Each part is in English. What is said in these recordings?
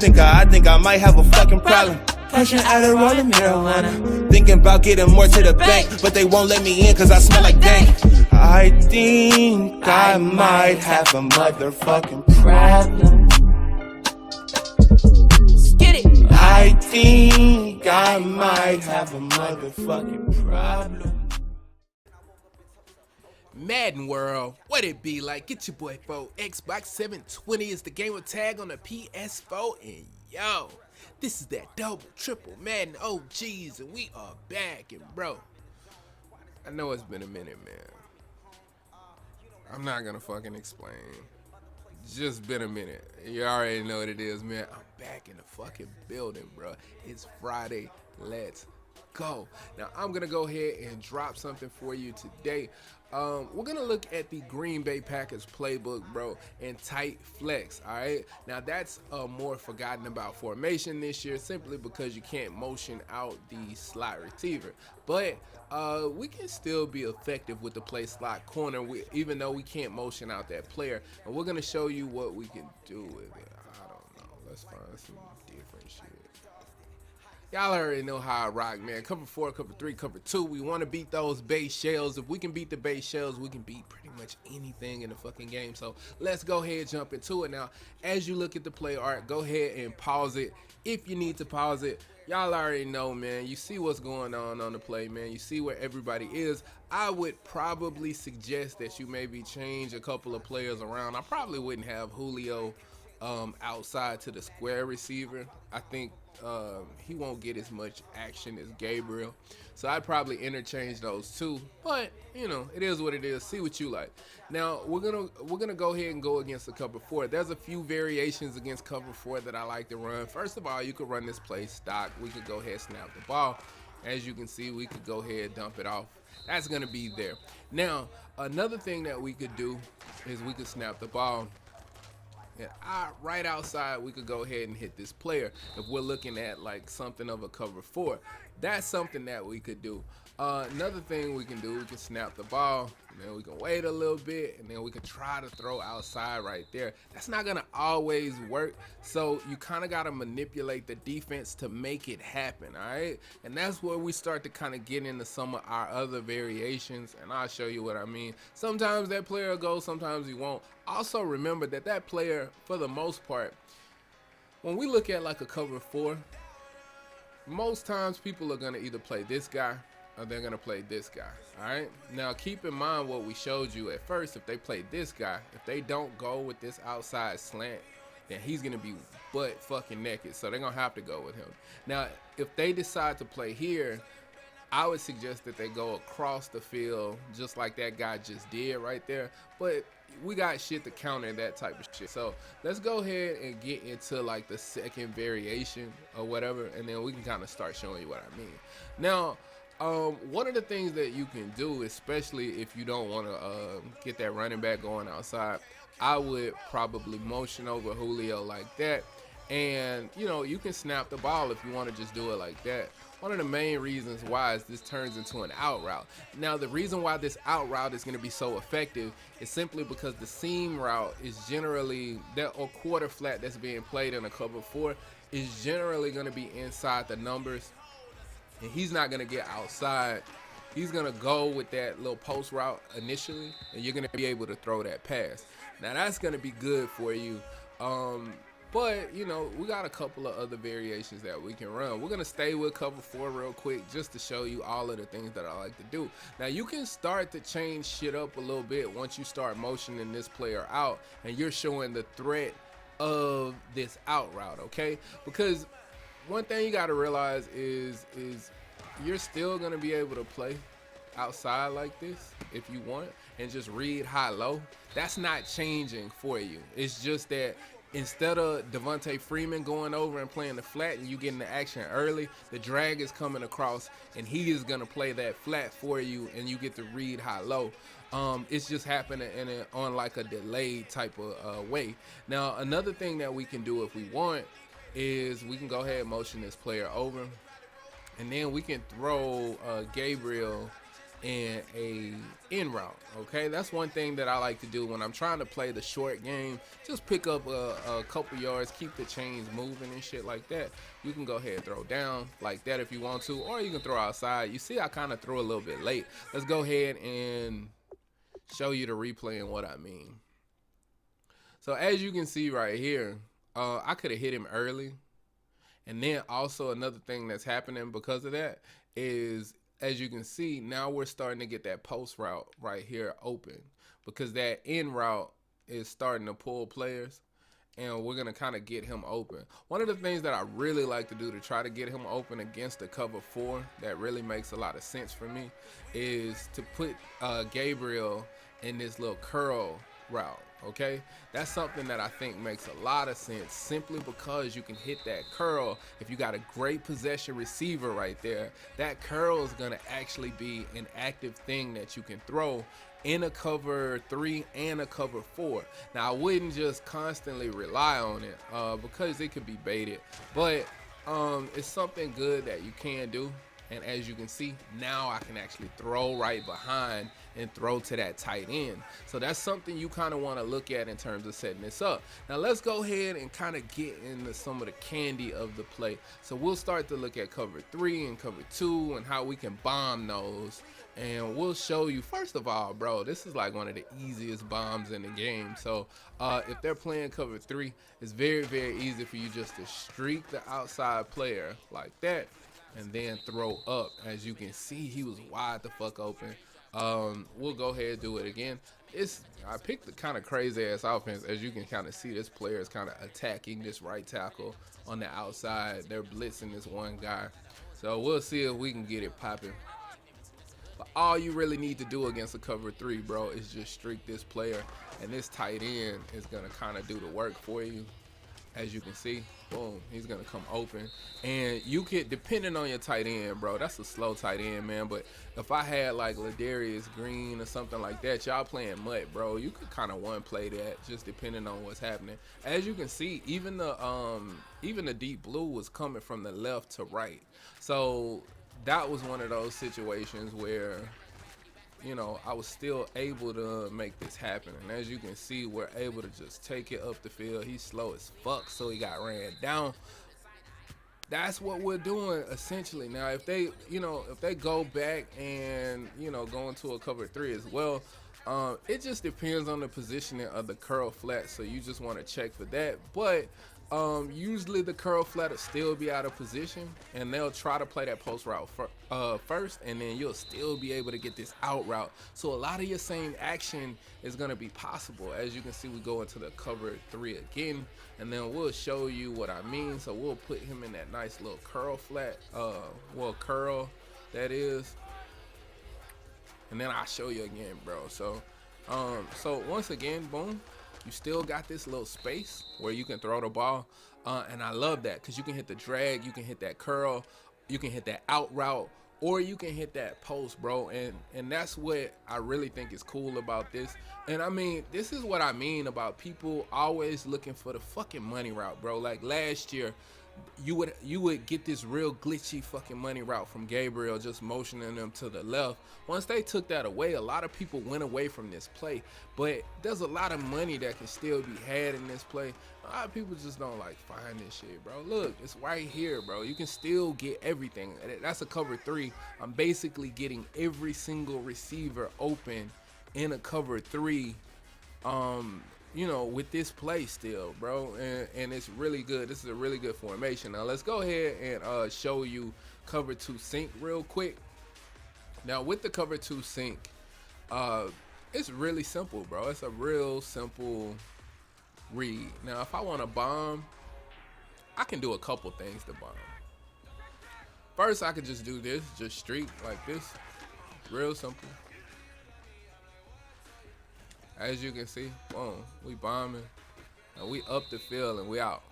I think I might have a fucking problem. Pushing out a rolling marijuana. Thinking about getting more to the bank, but they won't let me in cause I smell like dank. I think I might have a motherfucking problem. Get it. I think I might have a motherfucking problem. Madden World, what it be like? Get your boy 4. Xbox 720 is the gamer tag on the PS4, and yo, this is that double, triple Madden OGs, and we are back, and bro, I know it's been a minute, man. I'm not gonna fucking explain. Just been a minute. You already know what it is, man. I'm back in the fucking building, bro. It's Friday. Let's go. Now, I'm gonna go ahead and drop something for you today. We're gonna look at the Green Bay Packers playbook, bro, and tight flex. All right, now that's a more forgotten about formation this year, simply because you can't motion out the slot receiver, but we can still be effective with the play slot corner, even though we can't motion out that player, and we're gonna show you what we can do with it. I don't know, let's find some different shit. Y'all already know how I rock, man. Cover 4, cover 3, cover 2. We want to beat those base shells. If we can beat the base shells, we can beat pretty much anything in the fucking game. So let's go ahead and jump into it. Now, as you look at the play art, go ahead and pause it if you need to pause it. Y'all already know, man. You see what's going on the play, man. You see where everybody is. I would probably suggest that you maybe change a couple of players around. I probably wouldn't have Julio outside to the square receiver. I think he won't get as much action as Gabriel, so I'd probably interchange those two, but you know, it is what it is. See what you like. Now we're gonna go ahead and go against the cover 4. There's a few variations against cover 4 that I like to run. First of all, you could run this play stock. We could go ahead and snap the ball. As you can see, we could go ahead and dump it off. That's gonna be there. Now another thing that we could do is we could snap the ball, and right outside we could go ahead and hit this player. If we're looking at like something of a cover 4, that's something that we could do. Another thing we can do, we can snap the ball, and then we can wait a little bit, and then we can try to throw outside right there. That's not gonna always work, so you kind of got to manipulate the defense to make it happen. All right, and that's where we start to kind of get into some of our other variations, and I'll show you what I mean. Sometimes that player will go, sometimes he won't. Also remember that that player, for the most part, when we look at like a cover 4, most times people are gonna either play this guy or they're gonna play this guy. All right, now keep in mind what we showed you at first. If they play this guy, if they don't go with this outside slant, then he's gonna be butt fucking naked, so they're gonna have to go with him. Now if they decide to play here, I would suggest that they go across the field just like that guy just did right there, but we got shit to counter that type of shit. So let's go ahead and get into like the second variation or whatever, and then we can kind of start showing you what I mean. Now one of the things that you can do, especially if you don't want to get that running back going outside, I would probably motion over Julio like that, and you know, you can snap the ball if you want to just do it like that. One of the main reasons why is this turns into an out route. Now the reason why this out route is going to be so effective is simply because the seam route is generally that, or quarter flat that's being played in a cover 4 is generally going to be inside the numbers, and he's not going to get outside. He's going to go with that little post route initially, and you're going to be able to throw that pass. Now that's going to be good for you. But, you know, we got a couple of other variations that we can run. We're going to stay with cover 4 real quick just to show you all of the things that I like to do. Now, you can start to change shit up a little bit once you start motioning this player out and you're showing the threat of this out route, okay? Because one thing you got to realize is you're still going to be able to play outside like this if you want and just read high-low. That's not changing for you. It's just that instead of Devontae Freeman going over and playing the flat and you getting the action early, the drag is coming across and he is going to play that flat for you and you get to read high-low. It's just happening on like a delayed type of way. Now, another thing that we can do if we want is we can go ahead and motion this player over, and then we can throw Gabriel in a in route. Okay, that's one thing that I like to do when I'm trying to play the short game. Just pick up a couple yards, keep the chains moving and shit like that. You can go ahead and throw down like that if you want to, or you can throw outside. You see I kind of threw a little bit late. Let's go ahead and show you the replay and what I mean. So as you can see right here, I could have hit him early. And then also another thing that's happening because of that is, as you can see, now we're starting to get that post route right here open, because that in route is starting to pull players, and we're going to kind of get him open. One of the things that I really like to do to try to get him open against the cover 4 that really makes a lot of sense for me is to put Gabriel in this little curl route. Okay, that's something that I think makes a lot of sense, simply because you can hit that curl. If you got a great possession receiver right there, that curl is gonna actually be an active thing that you can throw in a cover 3 and a cover 4. Now I wouldn't just constantly rely on it because it could be baited, but it's something good that you can do. And as you can see, now I can actually throw right behind and throw to that tight end. So that's something you kind of want to look at in terms of setting this up. Now let's go ahead and kind of get into some of the candy of the play. So we'll start to look at cover 3 and cover 2 and how we can bomb those. And we'll show you, first of all, bro, this is like one of the easiest bombs in the game. So if they're playing cover 3, it's very, very easy for you just to streak the outside player like that and then throw up. As you can see, he was wide the fuck open. We'll go ahead and do it again. I picked the kind of crazy ass offense. As you can kind of see, this player is kind of attacking this right tackle on the outside. They're blitzing this one guy. So we'll see if we can get it popping. But all you really need to do against a cover 3, bro, is just streak this player, and this tight end is gonna kind of do the work for you. As you can see, boom, he's gonna come open. And you could, depending on your tight end, bro, that's a slow tight end, man. But if I had like Ladarius Green or something like that, y'all playing Mutt, bro, you could kind of one play that, just depending on what's happening. As you can see, even the deep blue was coming from the left to right. So that was one of those situations where, you know, I was still able to make this happen. And as you can see, we're able to just take it up the field. He's slow as fuck, so he got ran down. That's what we're doing essentially. Now, if they, if they go back and, go into a cover 3 as well, it just depends on the positioning of the curl flat. So you just want to check for that. But usually the curl flat will still be out of position, and they'll try to play that post route first, and then you'll still be able to get this out route. So a lot of your same action is going to be possible. As you can see, we go into the cover 3 again, and then we'll show you what I mean. So we'll put him in that nice little curl flat, curl that is, and then I'll show you again, bro. So once again, boom, you still got this little space where you can throw the ball, and I love that because you can hit the drag, you can hit that curl, you can hit that out route, or you can hit that post, bro. And that's what I really think is cool about this. And I mean, this is what I mean about people always looking for the fucking money route, bro. Like last year, you would get this real glitchy fucking money route from Gabriel, just motioning them to the left. Once they took that away, a lot of people went away from this play. But there's a lot of money that can still be had in this play. A lot of people just don't like find this shit, bro. Look, it's right here, bro. You can still get everything. That's a cover 3. I'm basically getting every single receiver open in a cover 3. With this play still, bro, and it's really good. This is a really good formation. Now let's go ahead and show you cover 2 sync real quick. Now with the cover 2 sync, it's really simple, bro. It's a real simple read. Now if I want to bomb, I can do a couple things to bomb. First, I could just do this, just streak like this, real simple. As you can see, boom, we bombing, and we up the field and we out.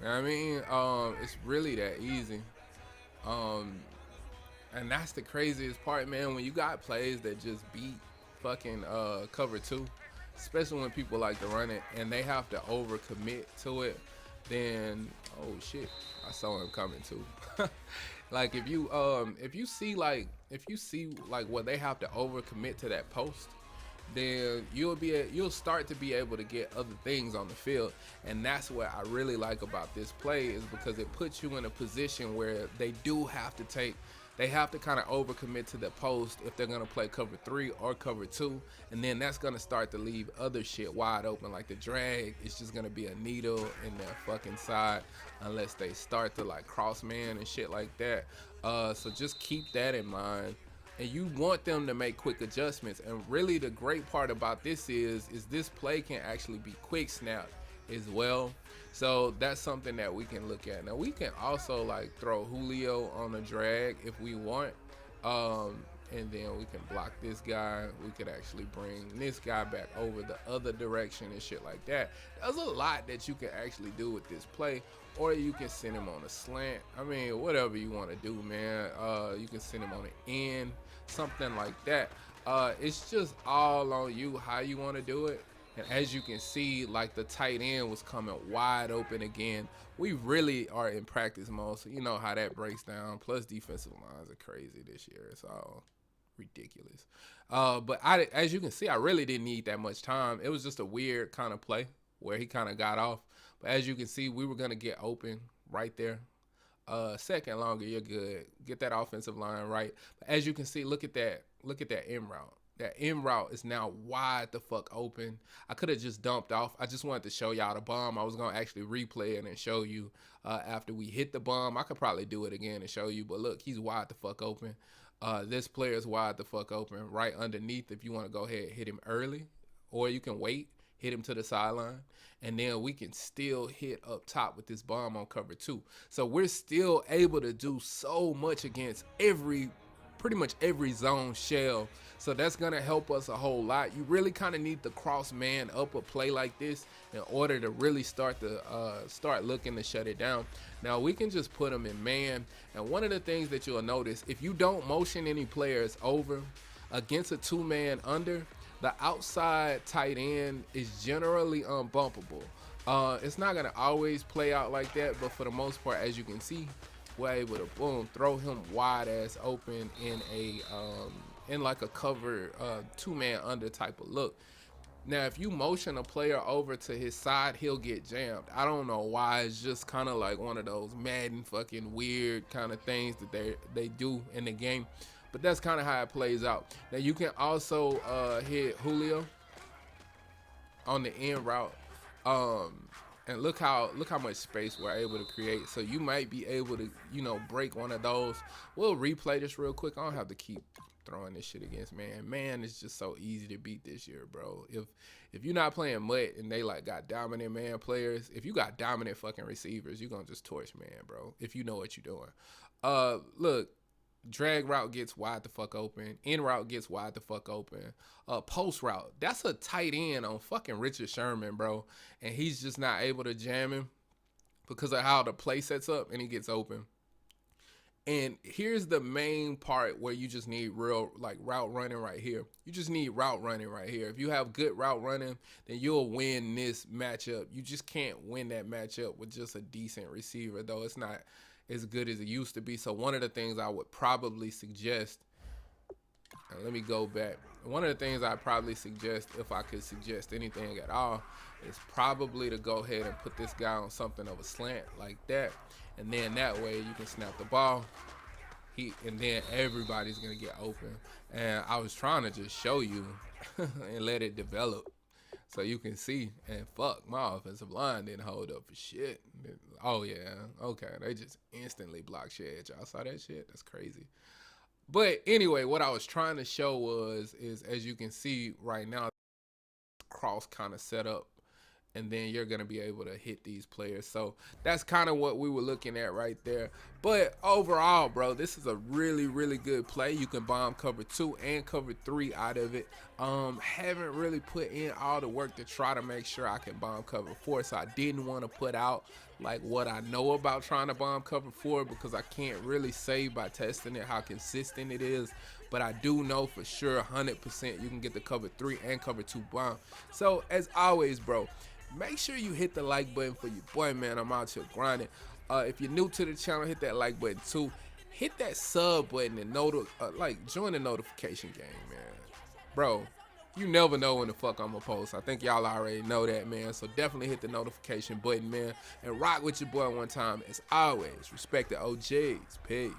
You know what I mean? It's really that easy. And that's the craziest part, man, when you got plays that just beat fucking cover 2, especially when people like to run it and they have to overcommit to it, then, oh shit, I saw him coming too. Like if you see like where they have to overcommit to that post, then you'll start to be able to get other things on the field. And that's what I really like about this play, is because it puts you in a position where they have to kind of overcommit to the post if they're going to play cover 3 or cover 2, and then that's going to start to leave other shit wide open. Like the drag is just going to be a needle in their fucking side unless they start to like cross man and shit like that. So just keep that in mind. And you want them to make quick adjustments. And really the great part about this is this play can actually be quick snap as well. So that's something that we can look at. Now we can also like throw Julio on a drag if we want. And then we can block this guy. We could actually bring this guy back over the other direction and shit like that. There's a lot that you can actually do with this play. Or you can send him on a slant. I mean, whatever you want to do, man. You can send him on an end, something like that. It's just all on you how you want to do it. And as you can see, like the tight end was coming wide open again. We really are in practice mode, so you know how that breaks down. Plus defensive lines are crazy this year. It's all ridiculous. But as you can see, I really didn't need that much time. It was just a weird kind of play where he kind of got off. But as you can see, we were going to get open right there. Second longer, you're good. Get that offensive line right. But as you can see, look at that end route. That end route is now wide the fuck open. I could have just dumped off. I just wanted to show y'all the bomb. I was going to actually replay it and show you after we hit the bomb. I could probably do it again and show you. But look, he's wide the fuck open. This player is wide the fuck open right underneath if you want to go ahead and hit him early. Or you can wait, hit him to the sideline. And then we can still hit up top with this bomb on cover 2. So we're still able to do so much against pretty much every zone shell. So that's going to help us a whole lot. You really kind of need to cross man up a play like this in order to really start looking to shut it down. Now we can just put them in man. And one of the things that you'll notice, if you don't motion any players over against a 2-man under, the outside tight end is generally unbumpable. It's not going to always play out like that, but for the most part, as you can see, we're able to boom throw him wide ass open in like a cover 2-man under type of look. Now if you motion a player over to his side, he'll get jammed. I don't know why. It's just kind of like one of those Madden fucking weird kind of things that they do in the game, but that's kind of how it plays out. Now you can also hit Julio on the end route. And look how much space we're able to create. So you might be able to, break one of those. We'll replay this real quick. I don't have to keep throwing this shit against man. Man, it's just so easy to beat this year, bro. If you're not playing Mutt and they like got dominant man players, if you got dominant fucking receivers, you're gonna just torch man, bro. If you know what you're doing. Look. Drag route gets wide the fuck open. In route gets wide the fuck open. Post route, that's a tight end on fucking Richard Sherman, bro. And he's just not able to jam him because of how the play sets up and he gets open. And here's the main part where you just need real like route running right here. You just need route running right here. If you have good route running, then you'll win this matchup. You just can't win that matchup with just a decent receiver, though. It's not as good as it used to be. So one of the things I would probably suggest, and let me go back. One of the things I'd probably suggest, if I could suggest anything at all, is probably to go ahead and put this guy on something of a slant like that. And then that way you can snap the ball. And then everybody's going to get open. And I was trying to just show you and let it develop. So you can see, and fuck, my offensive line didn't hold up for shit. Oh yeah, okay, they just instantly blocked shit. Y'all saw that shit? That's crazy. But anyway, what I was trying to show is as you can see right now, cross kind of set up, and then you're going to be able to hit these players. So that's kind of what we were looking at right there. But overall, bro, this is a really, really good play. You can bomb cover 2 and cover 3 out of it. Haven't really put in all the work to try to make sure I can bomb cover 4. So I didn't want to put out like what I know about trying to bomb cover 4 because I can't really say by testing it how consistent it is. But I do know for sure 100% you can get the cover 3 and cover 2 bomb. So as always, bro, make sure you hit the like button for your boy, man. I'm out here grinding. If you're new to the channel, hit that like button too. hit that sub button and join the notification game, man. Bro, you never know when the fuck I'm gonna post. I think y'all already know that, man. So definitely hit the notification button, man, and rock with your boy one time. As always, respect the OGs. Peace.